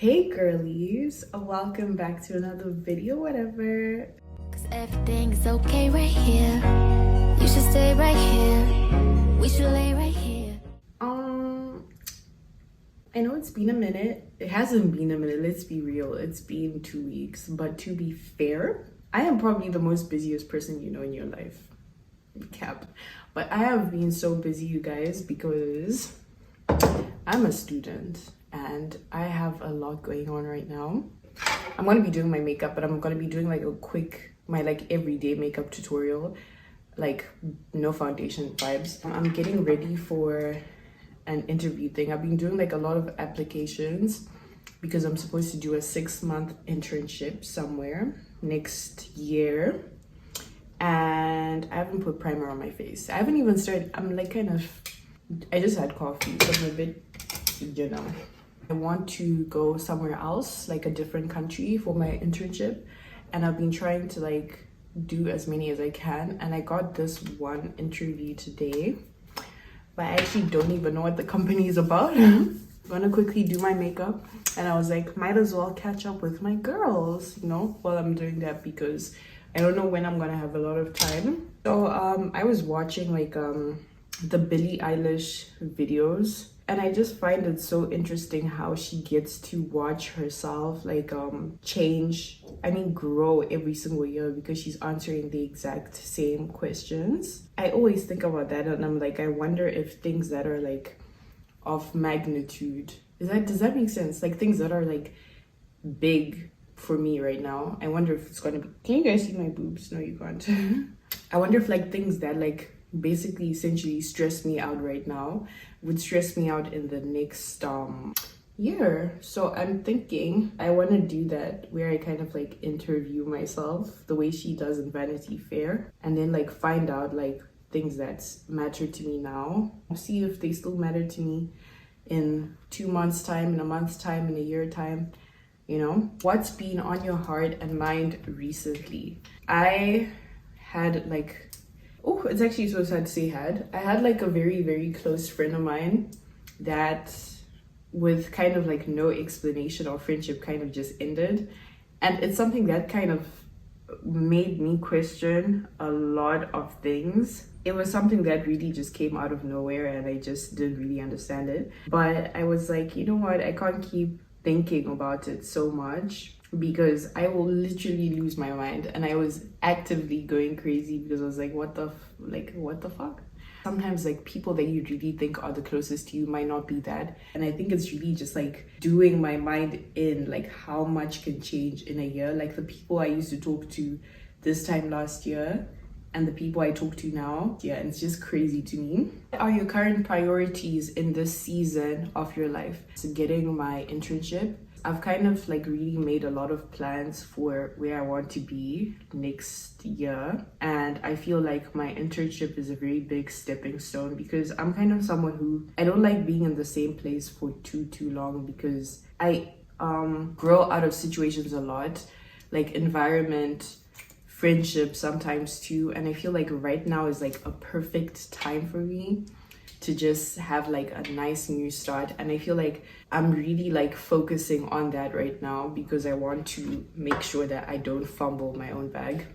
Hey girlies, welcome back to another video, whatever. Cause everything's okay right here. You should stay right here. We should lay right here. I know it's been a minute. It hasn't been a minute, let's be real. It's been 2 weeks. But to be fair, I am probably the most busiest person you know in your life. Cap. But I have been so busy, you guys, because I'm a student and I have a lot going on right now. I'm gonna be doing my makeup, but I'm gonna be doing like a quick, my like everyday makeup tutorial, like no foundation vibes. I'm getting ready for an interview thing. I've been doing like a lot of applications because I'm supposed to do a 6-month internship somewhere next year. And I haven't put primer on my face. I haven't even started. I'm like I just had coffee, so I'm a bit, you know. I want to go somewhere else, like a different country for my internship. And I've been trying to like do as many as I can. And I got this one interview today, but I actually don't even know what the company is about. I'm gonna quickly do my makeup. And I was like, might as well catch up with my girls, you know, while I'm doing that because I don't know when I'm gonna have a lot of time. So I was watching like the Billie Eilish videos, and I just find it so interesting how she gets to watch herself like grow every single year because she's answering the exact same questions. I always think about that and I'm like, I wonder if things that are like of magnitude, does that make sense? Like things that are like big for me right now, I wonder if it's gonna be, can you guys see my boobs? No, you can't. I wonder if like things that like basically essentially stress me out right now would stress me out in the next year. So I'm thinking I want to do that where I kind of like interview myself the way she does in Vanity Fair, and then like find out like things that matter to me now, see if they still matter to me in 2 months time, in a month's time, in a year time. You know, what's been on your heart and mind recently? I had like, oh, it's actually so sad to say I had like a very, very close friend of mine that with kind of like no explanation or friendship kind of just ended. And it's something that kind of made me question a lot of things. It was something that really just came out of nowhere and I just didn't really understand it. But I was like, you know what, I can't keep thinking about it so much because I will literally lose my mind. And I was actively going crazy because I was like, what the fuck? Sometimes like people that you really think are the closest to you might not be that. And I think it's really just like doing my mind in like how much can change in a year. Like the people I used to talk to this time last year and the people I talk to now, yeah, it's just crazy to me. What are your current priorities in this season of your life? So getting my internship, I've kind of like really made a lot of plans for where I want to be next year. And I feel like my internship is a very big stepping stone because I'm kind of someone who, I don't like being in the same place for too long because I grow out of situations a lot, like environment, friendship sometimes too. And I feel like right now is like a perfect time for me to just have like a nice new start. And I feel like I'm really like focusing on that right now because I want to make sure that I don't fumble my own bag.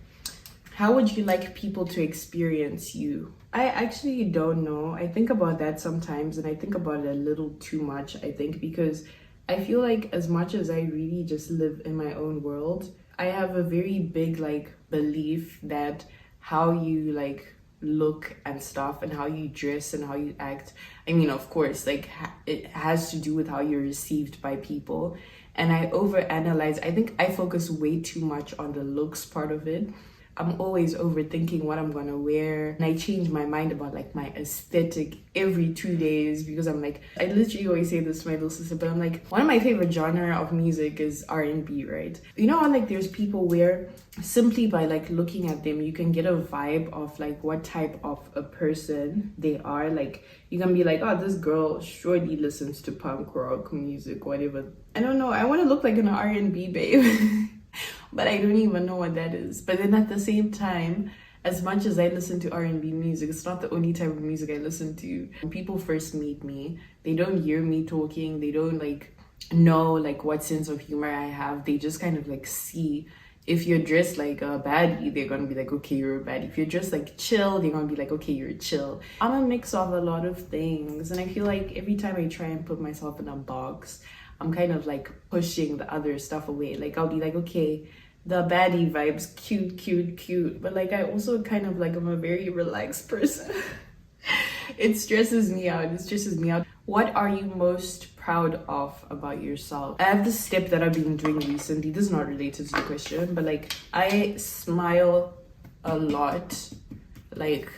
How would you like people to experience you? I actually don't know. I think about that sometimes and I think about it a little too much, I think, because I feel like as much as I really just live in my own world, I have a very big like belief that how you like look and stuff and how you dress and how you act, I mean, of course, like it has to do with how you're received by people. And I overanalyze. I think I focus way too much on the looks part of it. I'm always overthinking what I'm gonna wear, and I change my mind about like my aesthetic every 2 days because I'm like, I literally always say this to my little sister, but I'm like, one of my favorite genre of music is R&B, right? You know how like there's people where simply by like looking at them you can get a vibe of like what type of a person they are. Like you can be like, oh, this girl surely listens to punk rock music, whatever. I don't know, I want to look like an R&B babe. But I don't even know what that is. But then at the same time, as much as I listen to R&B music, it's not the only type of music I listen to. When people first meet me, they don't hear me talking, they don't like know like what sense of humor I have. They just kind of like see if you're dressed like a baddie, they're gonna be like, okay, you're a baddie. If you're just like chill, they're gonna be like, okay, you're chill. I'm a mix of a lot of things, and I feel like every time I try and put myself in a box, I'm kind of like pushing the other stuff away. Like I'll be like, okay, the baddie vibes, cute, cute, cute. But like I also kind of like, I'm a very relaxed person. It stresses me out. It stresses me out. What are you most proud of about yourself? I have this step that I've been doing recently. This is not related to the question, but like I smile a lot. Like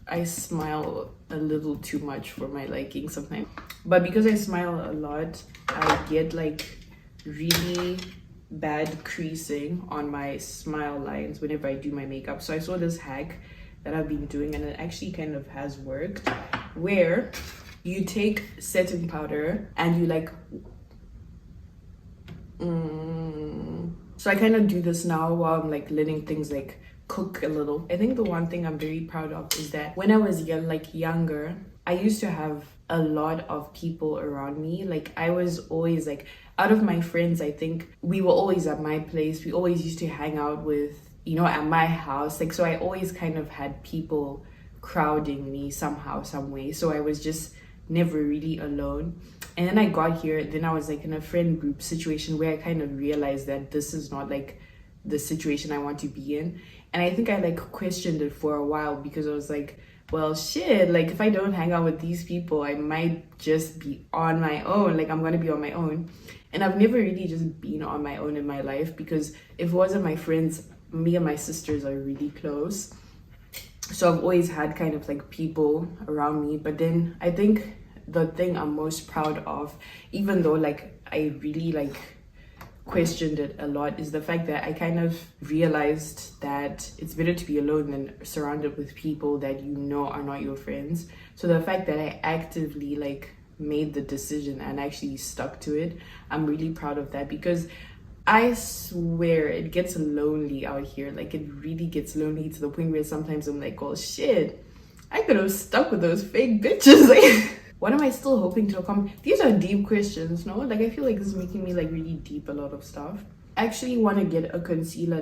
I smile a little too much for my liking sometimes. But because I smile a lot, I get like really bad creasing on my smile lines whenever I do my makeup. So I saw this hack that I've been doing, and it actually kind of has worked, where you take setting powder and you like so I kind of do this now while I'm like letting things like cook a little. I think the one thing I'm very proud of is that when I was young, like younger, I used to have a lot of people around me. Like I was always like, out of my friends, I think we were always at my place. We always used to hang out with, you know, at my house. Like, so I always kind of had people crowding me somehow, some way. So I was just never really alone. And then I got here, then I was like in a friend group situation where I kind of realized that this is not like the situation I want to be in. And I think I like questioned it for a while, because I was like, well, shit, like if I don't hang out with these people, I might just be on my own. Like I'm gonna be on my own. And I've never really just been on my own in my life, because if it wasn't my friends, me and my sisters are really close. So I've always had kind of like people around me. But then I think the thing I'm most proud of, even though like I really like questioned it a lot, is the fact that I kind of realized that it's better to be alone than surrounded with people that you know are not your friends. So the fact that I actively like made the decision and actually stuck to it, I'm really proud of that, because I swear it gets lonely out here. Like it really gets lonely to the point where sometimes I'm like, oh shit, I could have stuck with those fake bitches. Like what am I still hoping to accomplish? These are deep questions, no? Like I feel like this is making me like really deep a lot of stuff. I actually want to get a concealer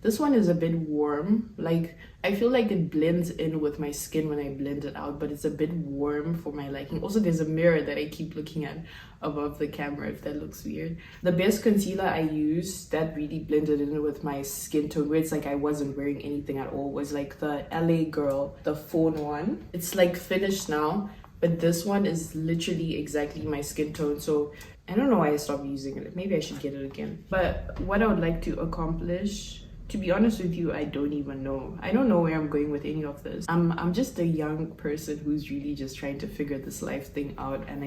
this one is a bit warm. Like I feel like it blends in with my skin when I blend it out, but it's a bit warm for my liking. Also, there's a mirror that I keep looking at above the camera, if that looks weird. The best concealer I used that really blended in with my skin tone, where it's like I wasn't wearing anything at all, was like the LA Girl, the fawn one. It's like finished now, but this one is literally exactly my skin tone. So I don't know why I stopped using it. Maybe I should get it again. But what I would like to accomplish, to be honest with you, I don't even know. I don't know where I'm going with any of this. I'm just a young person who's really just trying to figure this life thing out. And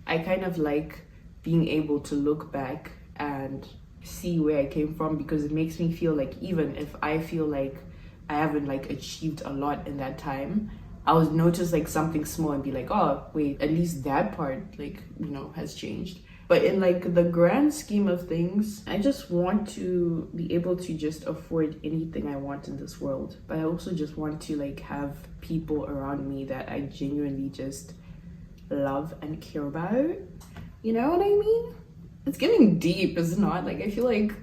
I kind of like being able to look back and see where I came from, because it makes me feel like even if I feel like I haven't like achieved a lot in that time, I'll notice like something small and be like, oh wait, at least that part like, you know, has changed. But in like the grand scheme of things, I just want to be able to just afford anything I want in this world. But I also just want to like have people around me that I genuinely just love and care about. You know what I mean? It's getting deep, is it not? Like I feel like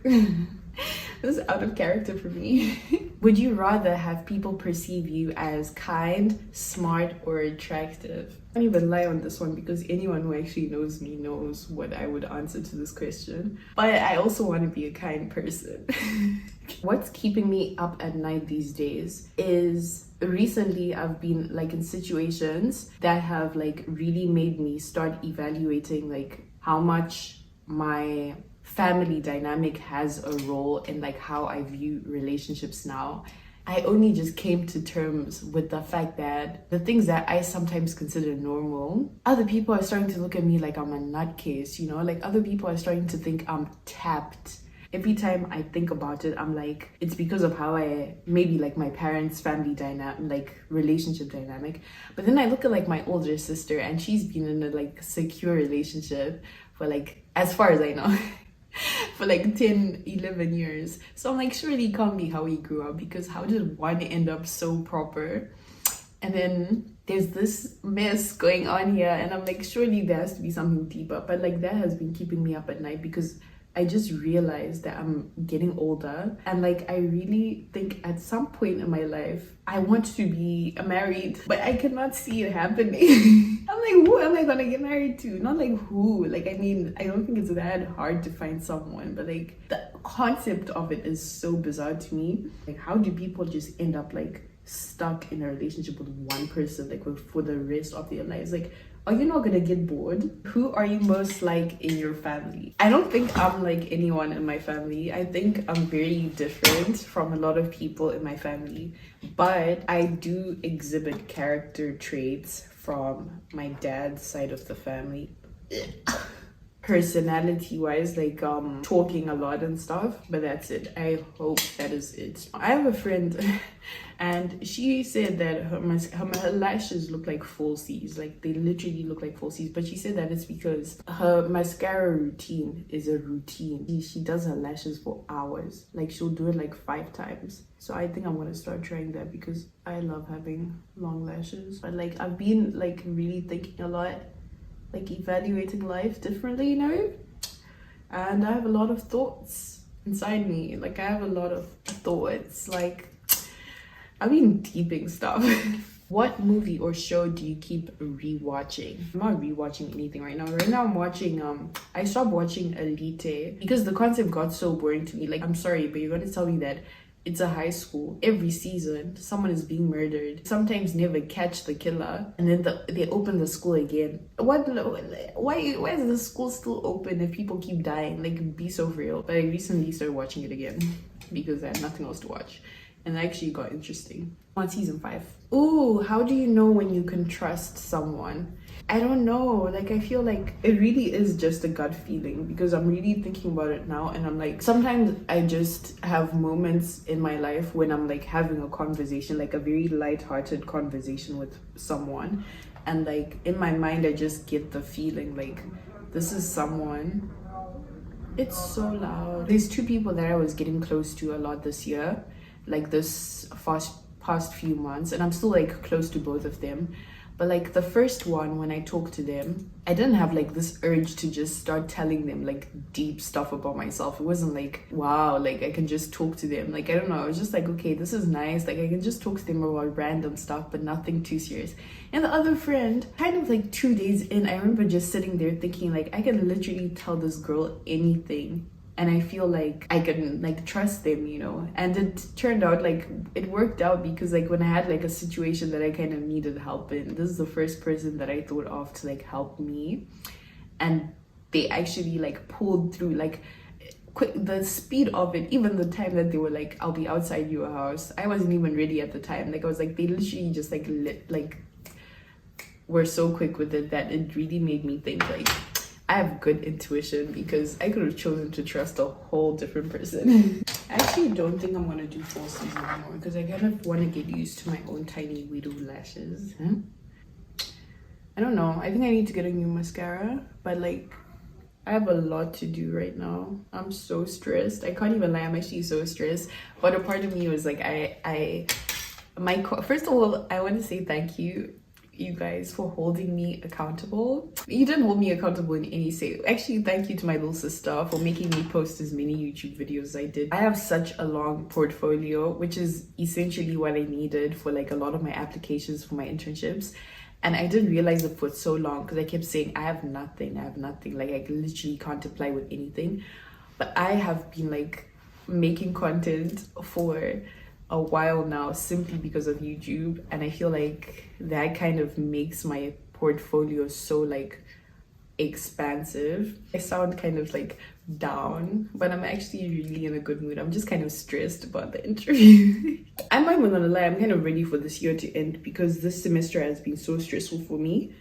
this is out of character for me. Would you rather have people perceive you as kind, smart, or attractive? I don't even lie on this one, because anyone who actually knows me knows what I would answer to this question. But I also want to be a kind person. What's keeping me up at night these days is recently I've been like in situations that have like really made me start evaluating like how much my family dynamic has a role in like how I view relationships now. I only just came to terms with the fact that the things that I sometimes consider normal, other people are starting to look at me like I'm a nutcase, you know? Like other people are starting to think I'm tapped. Every time I think about it, I'm like, it's because of how maybe like my parents' family dynamic, like relationship dynamic. But then I look at like my older sister, and she's been in a like secure relationship for like, as far as I know, for like 10, 11 years. So I'm like, surely it can't be how we grew up, because how did one end up so proper? And then there's this mess going on here, and I'm like, surely there has to be something deeper. But like that has been keeping me up at night because I just realized that I'm getting older, and like I really think at some point in my life I want to be married, but I cannot see it happening. I'm like, who am I gonna get married to? Not like who. Like, I mean, I don't think it's that hard to find someone, but like the concept of it is so bizarre to me. Like, how do people just end up like stuck in a relationship with one person like for the rest of their lives? Like, are you not gonna get bored? Who are you most like in your family? I don't think I'm like anyone in my family. I think I'm very different from a lot of people in my family, but I do exhibit character traits from my dad's side of the family. Personality wise, like talking a lot and stuff, but that's it. I hope that is it. I have a friend and she said that her lashes look like falsies, like they literally look like falsies, but she said that it's because her mascara routine is a routine. She does her lashes for hours, like she'll do it like 5 times. So I think I'm gonna start trying that because I love having long lashes. But like I've been like really thinking a lot, like evaluating life differently, you know, and I have a lot of thoughts inside me. Like I have a lot of thoughts, like I've been deeping stuff. What movie or show do you keep rewatching? I'm not rewatching anything right now. Right now I'm watching I stopped watching Elite because the concept got so boring to me. Like, I'm sorry, but you're gonna tell me that it's a high school. Every season, someone is being murdered. Sometimes never catch the killer, and then they open the school again. Why is the school still open if people keep dying? Like, be so real. But I recently started watching it again because I had nothing else to watch, and it actually got interesting. On season 5. Ooh, how do you know when you can trust someone? I don't know. Like, I feel like it really is just a gut feeling because I'm really thinking about it now, and I'm like, sometimes I just have moments in my life when I'm like having a conversation, like a very light-hearted conversation with someone, and like in my mind I just get the feeling like this is someone. It's so loud. There's 2 people that I was getting close to a lot this year, like this past few months, and I'm still like close to both of them. But like the first one, when I talked to them, I didn't have like this urge to just start telling them like deep stuff about myself. It wasn't like, wow, like I can just talk to them. Like, I don't know, I was just like, okay, this is nice. Like I can just talk to them about random stuff, but nothing too serious. And the other friend, kind of like 2 days in, I remember just sitting there thinking like, I can literally tell this girl anything, and I feel like I can like trust them, you know. And it turned out like it worked out because like when I had like a situation that I kind of needed help in, this is the first person that I thought of to like help me, and they actually like pulled through. Like, quick, the speed of it, even the time that they were like, I'll be outside your house, I wasn't even ready at the time. Like I was like, they literally just like were so quick with it that it really made me think like I have good intuition, because I could have chosen to trust a whole different person. I actually don't think I'm gonna do falsies anymore because I kind of want to get used to my own tiny widow lashes. I don't know. I think I need to get a new mascara, but like I have a lot to do right now. I'm so stressed. I can't even lie. I'm actually so stressed. But a part of me was like, first of all, I want to say thank you guys for holding me accountable. You didn't hold me accountable in any way. Actually, thank you to my little sister for making me post as many YouTube videos as I did. I have such a long portfolio, which is essentially what I needed for like a lot of my applications for my internships. And I didn't realize it for so long because I kept saying I have nothing. Like I literally can't apply with anything. But I have been like making content for a while now simply because of YouTube, and I feel like that kind of makes my portfolio so like expansive. I sound kind of like down, but I'm actually really in a good mood. I'm just kind of stressed about the interview. I'm not even gonna lie, I'm kind of ready for this year to end because this semester has been so stressful for me.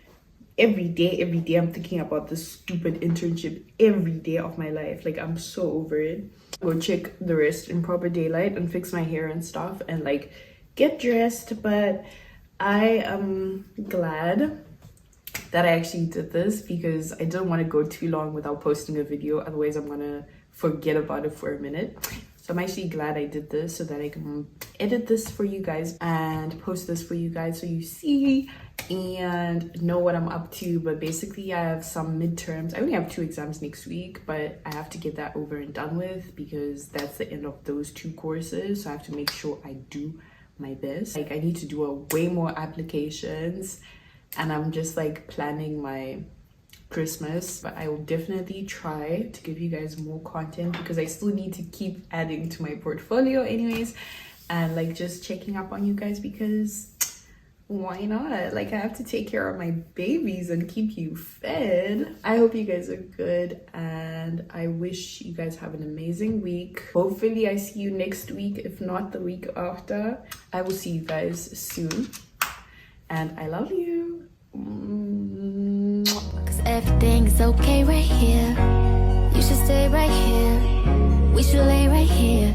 Every day I'm thinking about this stupid internship every day of my life. Like, I'm so over it. Go check the rest in proper daylight and fix my hair and stuff and like get dressed. But I am glad that I actually did this because I didn't want to go too long without posting a video. Otherwise I'm gonna forget about it for a minute. So I'm actually glad I did this so that I can edit this for you guys and post this for you guys so you see and know what I'm up to. But basically I have some midterms. I only have 2 exams next week, but I have to get that over and done with because that's the end of those 2 courses. So I have to make sure I do my best. Like I need to do way more applications, and I'm just like planning my Christmas, but I will definitely try to give you guys more content because I still need to keep adding to my portfolio anyways, and like just checking up on you guys because why not? Like I have to take care of my babies and keep you fed. I hope you guys are good, and I wish you guys have an amazing week. Hopefully I see you next week, if not the week after. I will see you guys soon, and I love you. Cause everything's okay right here. You should stay right here. We should lay right here.